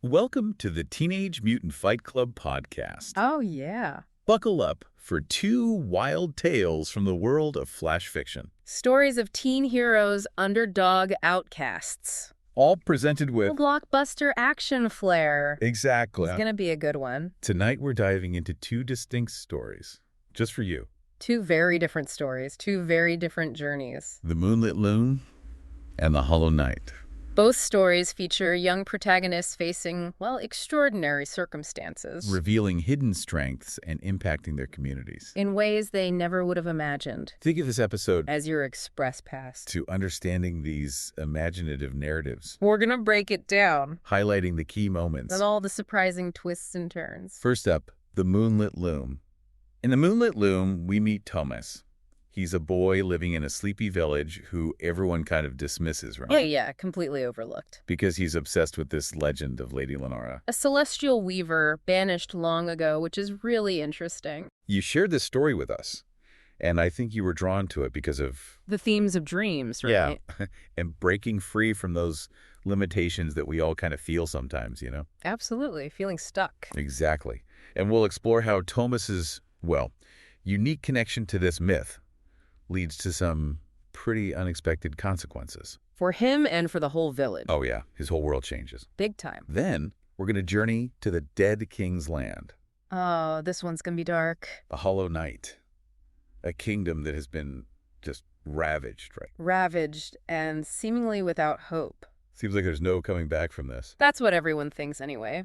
Welcome to the Teenage Mutant Fight Club podcast. Oh, yeah. Buckle up for two wild tales from the world of flash fiction. Stories of teen heroes, underdog outcasts. All presented A with... blockbuster action flair. Exactly. It's gonna be a good one. Tonight we're diving into two distinct stories, just for you. Two very different stories, two very different journeys. The Moonlit Loom and the Hollow Knight. Both stories feature young protagonists facing, well, extraordinary circumstances. Revealing hidden strengths and impacting their communities. In ways they never would have imagined. Think of this episode As your express pass. to understanding these imaginative narratives, We're gonna break it down. highlighting the key moments. And all the surprising twists and turns. First up, the Moonlit Loom. In the Moonlit Loom, we meet Thomas. He's a boy living in a sleepy village who everyone kind of dismisses, right? Yeah, completely overlooked. Because he's obsessed with this legend of Lady Lenora. A celestial weaver banished long ago, which is really interesting. You shared this story with us, and I think you were drawn to it because of... The themes of dreams, right? Yeah, and breaking free from those limitations that we all kind of feel sometimes, you know? Absolutely, feeling stuck. Exactly. And we'll explore how Thomas's, well, unique connection to this myth leads to some pretty unexpected consequences. For him and for the whole village. Oh yeah, his whole world changes. Big time. Then we're going to journey to the Dead King's land, Oh, this one's gonna be dark. the Hollow Knight, a kingdom that has been just ravaged, right? Ravaged and seemingly without hope. Seems like there's no coming back from this. That's what everyone thinks anyway.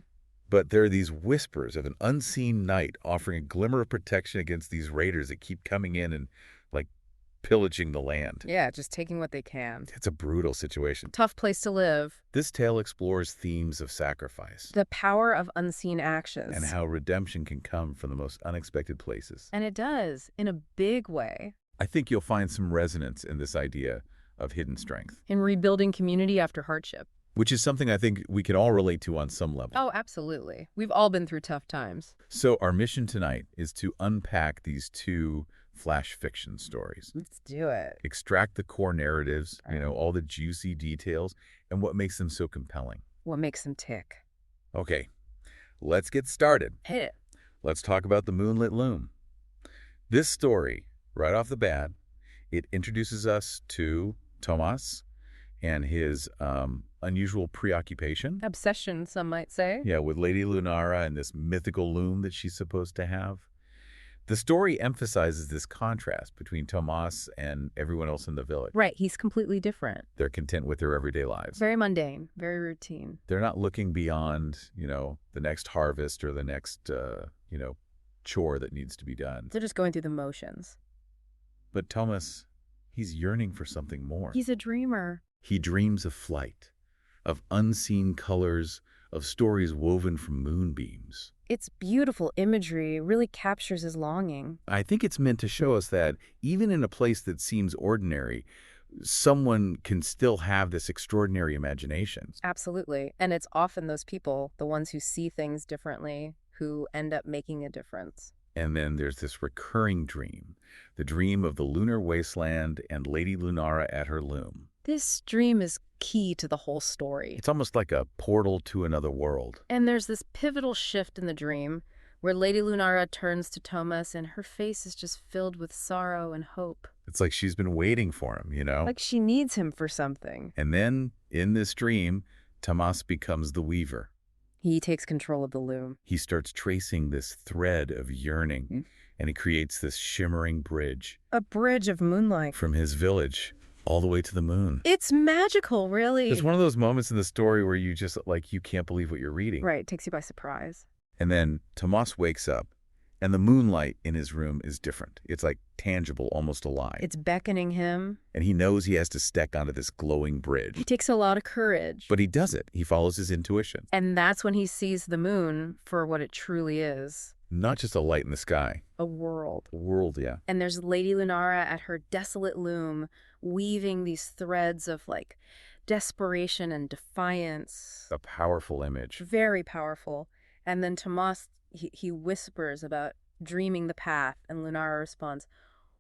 But there are these whispers of an unseen knight offering a glimmer of protection against these raiders that keep coming in and, like, pillaging the land. Yeah, just taking what they can. It's a brutal situation. Tough place to live. This tale explores themes of sacrifice The power of unseen actions. and how redemption can come from the most unexpected places. And it does, in a big way. I think you'll find some resonance in this idea of hidden strength, In rebuilding community after hardship. which is something I think we can all relate to on some level. Oh, absolutely. We've all been through tough times. So our mission tonight is to unpack these two flash fiction stories. Let's do it. Extract the core narratives, all the juicy details, and what makes them so compelling. What makes them tick? Okay, let's get started. Hit it. Let's talk about the Moonlit Loom. This story, right off the bat, it introduces us to Tomas and his unusual preoccupation. Obsession, some might say. Yeah, with Lady Lunara and this mythical loom that she's supposed to have. The story emphasizes this contrast between Tomas and everyone else in the village. Right, he's completely different. They're content with their everyday lives. Very mundane, very routine. They're not looking beyond, the next harvest or the next, chore that needs to be done. They're just going through the motions. But Thomas, he's yearning for something more. He's a dreamer. He dreams of flight, of unseen colors, of stories woven from moonbeams. It's beautiful imagery, really captures his longing. I think it's meant to show us that even in a place that seems ordinary, someone can still have this extraordinary imagination. Absolutely. And it's often those people, the ones who see things differently, who end up making a difference. And then there's this recurring dream, the dream of the lunar wasteland and Lady Lunara at her loom. This dream is key to the whole story. It's almost like a portal to another world. And there's this pivotal shift in the dream where Lady Lunara turns to Thomas and her face is just filled with sorrow and hope. It's like she's been waiting for him, Like she needs him for something. And then, in this dream, Tomas becomes the weaver. He takes control of the loom. He starts tracing this thread of yearning, and he creates this shimmering bridge A bridge of moonlight. from his village all the way to the moon. It's magical, really. It's one of those moments in the story where you just, you can't believe what you're reading. Right, it takes you by surprise. And then Tomas wakes up, and the moonlight in his room is different. It's like tangible, almost alive. It's beckoning him. And he knows he has to step onto this glowing bridge. He takes a lot of courage. But he does it. He follows his intuition. And that's when he sees the moon for what it truly is. Not just a light in the sky. A world. A world, yeah. And there's Lady Lunara at her desolate loom, weaving these threads of, desperation and defiance. A powerful image. Very powerful. And then Tomas, he whispers about dreaming the path, and Lunara responds,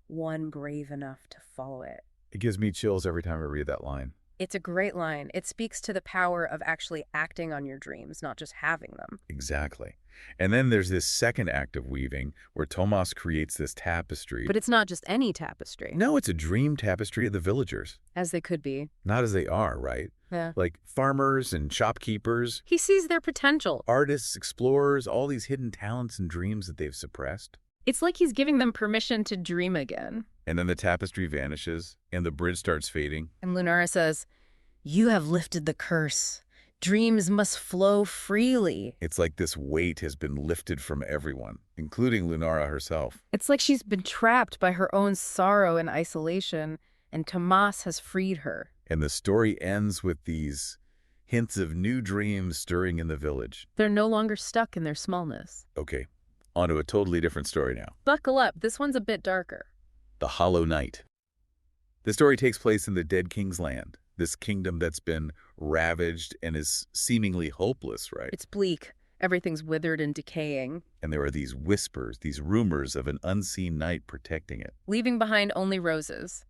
one brave enough to follow it. It gives me chills every time I read that line. It's a great line. It speaks to the power of actually acting on your dreams, not just having them. Exactly. And then there's this second act of weaving where Tomas creates this tapestry. But it's not just any tapestry. No, it's a dream tapestry of the villagers. As they could be. Not as they are, right? Yeah. Like farmers and shopkeepers, He sees their potential. artists, explorers, all these hidden talents and dreams that they've suppressed. It's like he's giving them permission to dream again. And then the tapestry vanishes and the bridge starts fading. And Lunara says, "You have lifted the curse. Dreams must flow freely." It's like this weight has been lifted from everyone, including Lunara herself. It's like she's been trapped by her own sorrow and isolation, and Tomas has freed her. And the story ends with these hints of new dreams stirring in the village. They're no longer stuck in their smallness. Okay, on to a totally different story now. Buckle up, this one's a bit darker. The Hollow Knight. The story takes place in the Dead King's land, this kingdom that's been ravaged and is seemingly hopeless, right? It's bleak. Everything's withered and decaying, And there are these whispers, these rumors of an unseen knight protecting it. leaving behind only roses.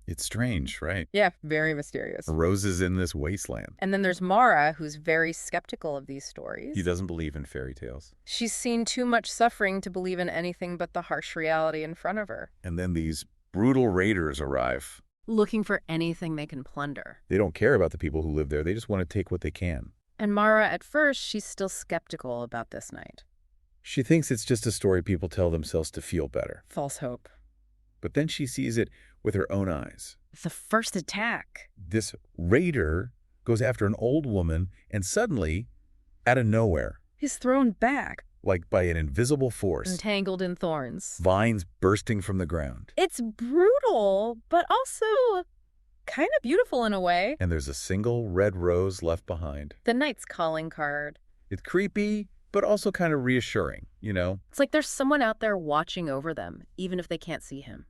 It's strange, right? Yeah, very mysterious. Roses in this wasteland. And then there's Mara, who's very skeptical of these stories. He doesn't believe in fairy tales. She's seen too much suffering to believe in anything but the harsh reality in front of her, And then these brutal raiders arrive. looking for anything they can plunder. They don't care about the people who live there. They just want to take what they can. And Mara, at first, she's still skeptical about this night. She thinks it's just a story people tell themselves to feel better. False hope. But then she sees it with her own eyes. The first attack. This raider goes after an old woman and suddenly, out of nowhere, He's thrown back, like by an invisible force, entangled in thorns. vines bursting from the ground. It's brutal, but also kind of beautiful in a way. And there's a single red rose left behind. The knight's calling card. It's creepy, but also kind of reassuring, you know? It's like there's someone out there watching over them, even if they can't see him.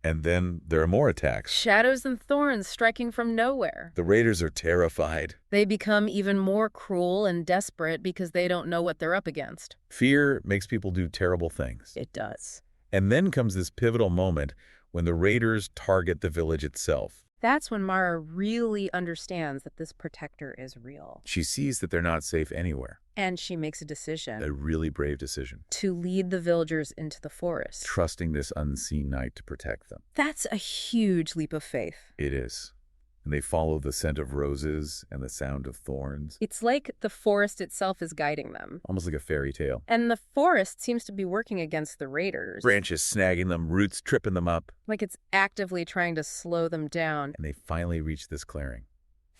And then there are more attacks. Shadows and thorns striking from nowhere. The raiders are terrified. They become even more cruel and desperate because they don't know what they're up against. Fear makes people do terrible things. It does. And then comes this pivotal moment when the raiders target the village itself. That's when Mara really understands that this protector is real. She sees that they're not safe anywhere. And she makes a decision A really brave decision. to lead the villagers into the forest. Trusting this unseen knight to protect them. That's a huge leap of faith. It is. And they follow the scent of roses and the sound of thorns. It's like the forest itself is guiding them. Almost like a fairy tale. And the forest seems to be working against the raiders. Branches snagging them, roots tripping them up. Like it's actively trying to slow them down, And they finally reach this clearing.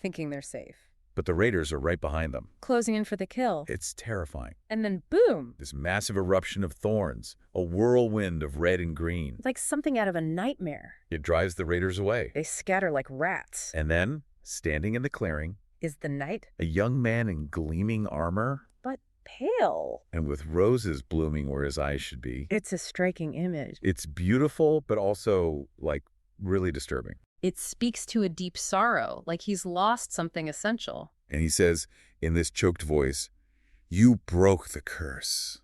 thinking they're safe. But the raiders are right behind them. Closing in for the kill. It's terrifying. And then boom! This massive eruption of thorns, a whirlwind of red and green. It's like something out of a nightmare. It drives the raiders away. They scatter like rats. And then, standing in the clearing, Is the knight, a young man in gleaming armor but pale. and with roses blooming where his eyes should be. It's a striking image. It's beautiful, but also, like, really disturbing. It speaks to a deep sorrow, like he's lost something essential. And he says, in this choked voice, "You broke the curse.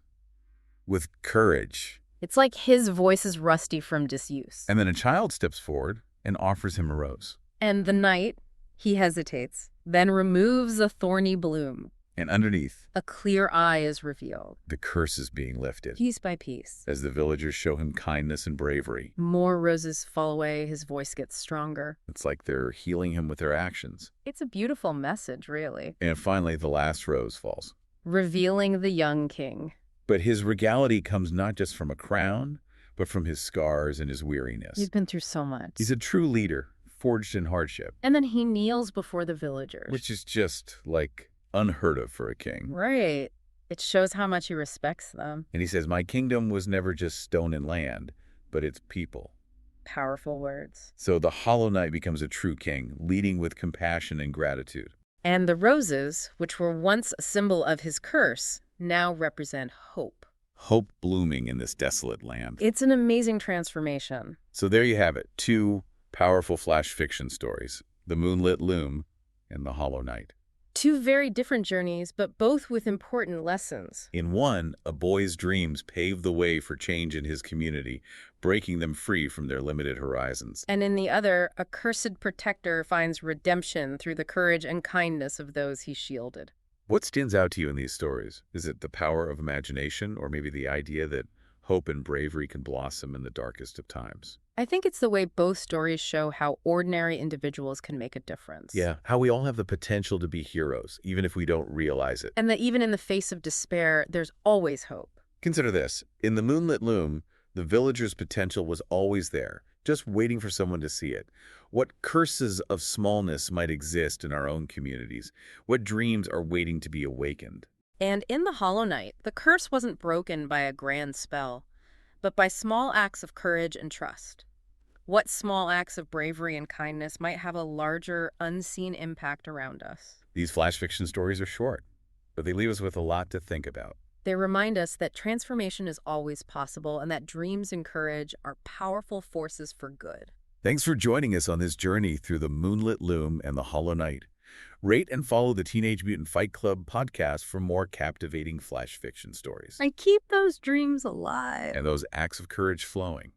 With courage." It's like his voice is rusty from disuse. And then a child steps forward and offers him a rose. And the knight, he hesitates, then removes a thorny bloom. And underneath, A clear eye is revealed, the curse is being lifted. piece by piece. As the villagers show him kindness and bravery. More roses fall away, his voice gets stronger. It's like they're healing him with their actions. It's a beautiful message, really. And finally, the last rose falls. Revealing the young king. But his regality comes not just from a crown, but from his scars and his weariness. He's been through so much. He's a true leader, forged in hardship, And then he kneels before the villagers. which is just, like, unheard of for a king. Right. It shows how much he respects them. And he says, "My kingdom was never just stone and land, but its people." Powerful words. So the Hollow Knight becomes a true king, leading with compassion and gratitude. And the roses, which were once a symbol of his curse, now represent hope. Hope blooming in this desolate land. It's an amazing transformation. So there you have it, two powerful flash fiction stories, The Moonlit Loom and The Hollow Knight. Two very different journeys, but both with important lessons. In one, a boy's dreams pave the way for change in his community, breaking them free from their limited horizons. And in the other, a cursed protector finds redemption through the courage and kindness of those he shielded. What stands out to you in these stories? Is it the power of imagination, or maybe the idea that hope and bravery can blossom in the darkest of times? I think it's the way both stories show how ordinary individuals can make a difference. Yeah, how we all have the potential to be heroes, even if we don't realize it. And that even in the face of despair, there's always hope. Consider this. In the Moonlit Loom, the villager's potential was always there, just waiting for someone to see it. What curses of smallness might exist in our own communities? What dreams are waiting to be awakened? And in the Hollow Knight, the curse wasn't broken by a grand spell, but by small acts of courage and trust. What small acts of bravery and kindness might have a larger, unseen impact around us? These flash fiction stories are short, but they leave us with a lot to think about. They remind us that transformation is always possible and that dreams and courage are powerful forces for good. Thanks for joining us on this journey through the Moonlit Loom and the Hollow Knight. Rate and follow the Teenage Mutant Fight Club podcast for more captivating flash fiction stories. I keep those dreams alive. And those acts of courage flowing.